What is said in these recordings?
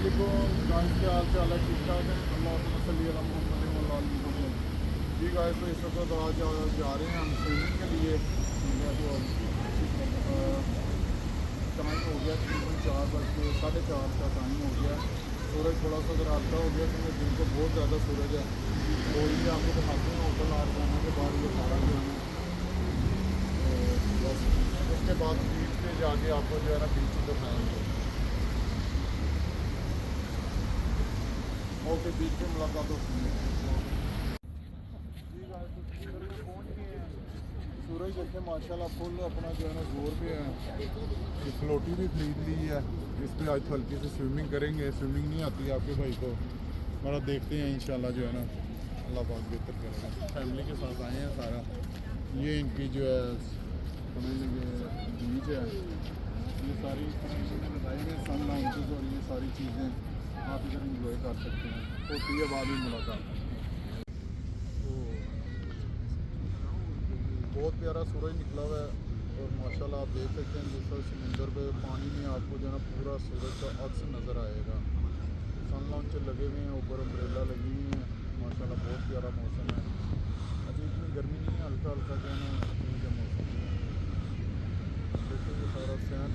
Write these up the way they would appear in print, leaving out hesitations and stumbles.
वालेकुम गाइस, क्या हाल चाल है? ठीक ठाक है। अल्लाह सल्ली अला मोहम्मद। जी गाइस, तो इस वक्त आज जा रहे हैं हम स्विमिंग के लिए। तो टाइम हो गया तकरीबन 4 बज के 4:30 का टाइम हो गया। सूरज थोड़ा सा ज़रा हल्का हो गया क्योंकि दिन को बहुत ज़्यादा सूरज है। और ये आपको दिखाते हैं होटल आर जाने के बाद ये सारा जो है तो बस उसके बाद बीच पे जाके आपको जो है ना बीच दिखाएंगे। ओके, बीच पे मुलाकात होती है। जी गाइस, तो श्रीनगर में पहुंच गए हैं। सूरज देखे माशाल्लाह फुल अपना जो है ना जोर पे है। ये फ्लोटी भी खरीद ली है। इस पर आज हल्की से स्विमिंग करेंगे। स्विमिंग नहीं आती आपके भाई को, मगर देखते हैं इंशाल्लाह जो है ना अल्लाह पाक बेहतर करेगा। फैमिली के साथ आए हैं सारा। ये इनकी जो है समझ लीजिए बीच है। ये सारी इन्होंने बताई हुए सन लाउंजेस और ये सारी चीज़ें आप इधर इंजॉय कर सकते हैं। होती है बाद में मुलाकात। बहुत प्यारा सूरज निकला हुआ है और माशाल्लाह आप देख सकते हैं जिस तरह समुंदर पे पानी में आपको जो है ना पूरा सूरज का अक्स नज़र आएगा। सन लॉन्चर लगे हुए हैं, ऊपर अम्ब्रेला लगी हुई है। माशाल्लाह बहुत प्यारा मौसम है। अभी इतनी गर्मी नहीं है, हल्का हल्का जो है ना ठीक है मौसम। देखिए ये सारा सैंड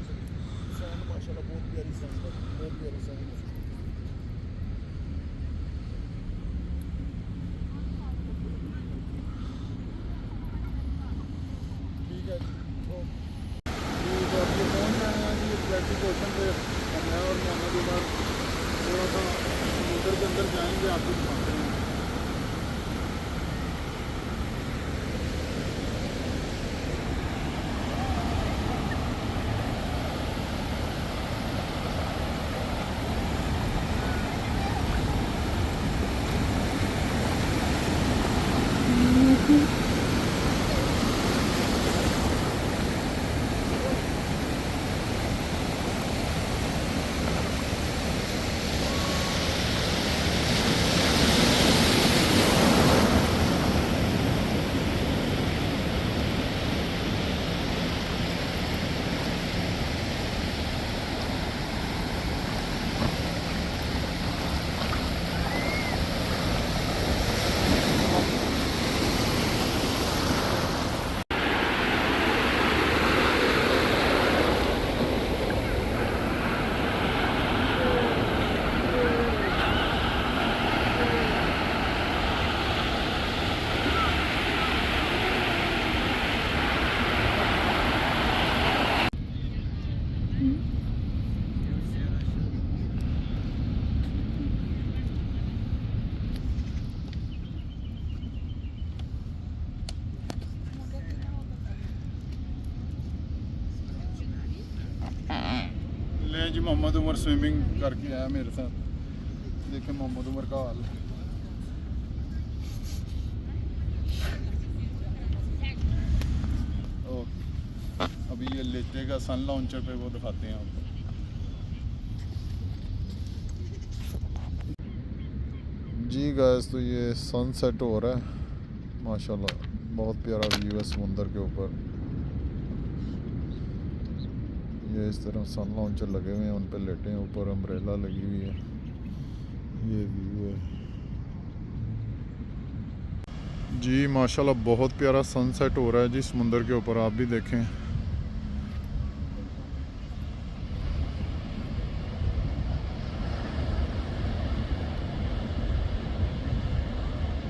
सैंड माशाल्लाह बहुत प्यारी सैंड है, बहुत प्यारी सैंड है। ठीक है जी, ओके। जी तो अब ये पहुँच गए हैं जी एटलांटिक ओशन पे। मैं और मोहम्मद उमर थोड़ा सा समुद्र के अंदर जाएंगे, आपको दिखाते हैं। ले जी मोहम्मद उमर स्विमिंग करके आया मेरे साथ। देखें मोहम्मद उमर का हाल। ओके, अभी ये लेटेगा सन लॉन्चर पे, वो दिखाते हैं आपको। जी गाइस, तो ये सनसेट हो रहा है माशाल्लाह, बहुत प्यारा व्यू है समुंदर के ऊपर। ये इस तरह सन लॉन्चर लगे हुए हैं, उन पे लेटे हैं, ऊपर अम्ब्रेला लगी हुई है। ये व्यू है जी माशाल्लाह, बहुत प्यारा सनसेट हो रहा है जी समुंदर के ऊपर, आप भी देखें।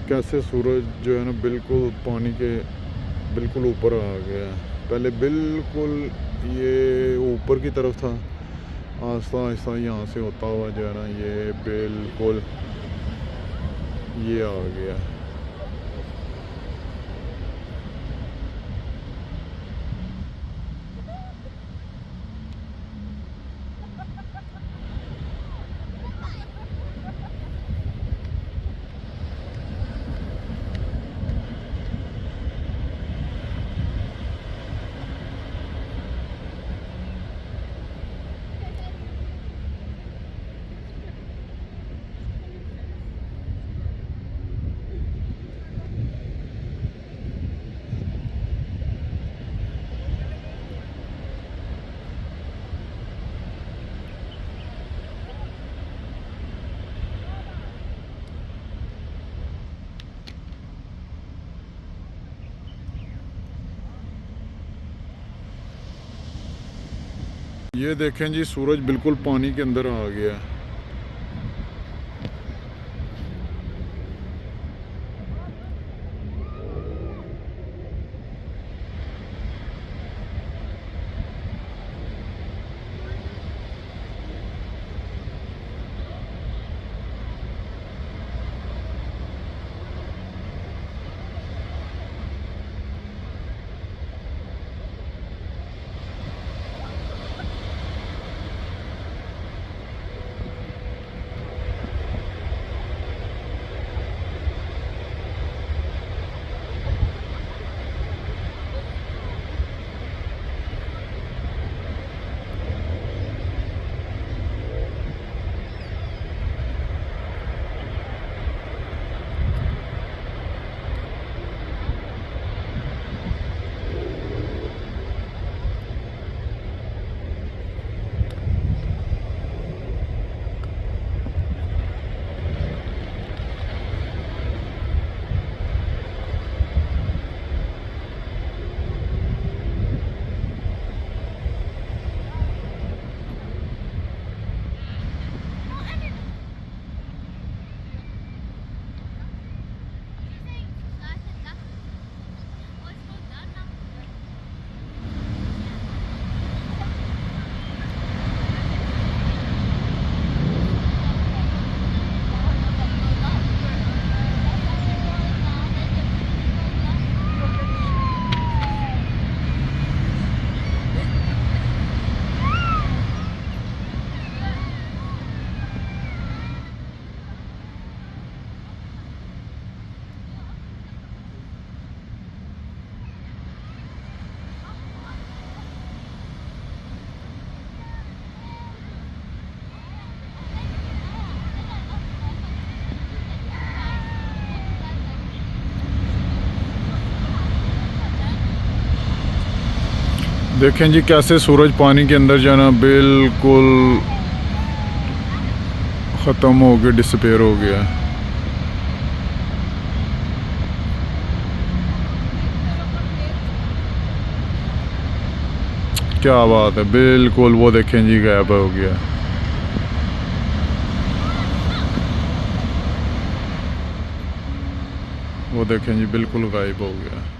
कैसे सूरज जो है ना बिल्कुल पानी के बिल्कुल ऊपर आ गया है। पहले बिल्कुल ये ऊपर की तरफ था, आहिस्ता आहिस्ता यहाँ से होता हुआ जो है ना ये बिल्कुल ये आ गया। ये देखें जी, सूरज बिल्कुल पानी के अंदर आ गया है। देखें जी कैसे सूरज पानी के अंदर जाना बिल्कुल ख़त्म हो गया, डिसअपेयर हो गया। क्या बात है, बिल्कुल वो देखें जी गायब हो गया। वो देखें जी बिल्कुल गायब हो गया।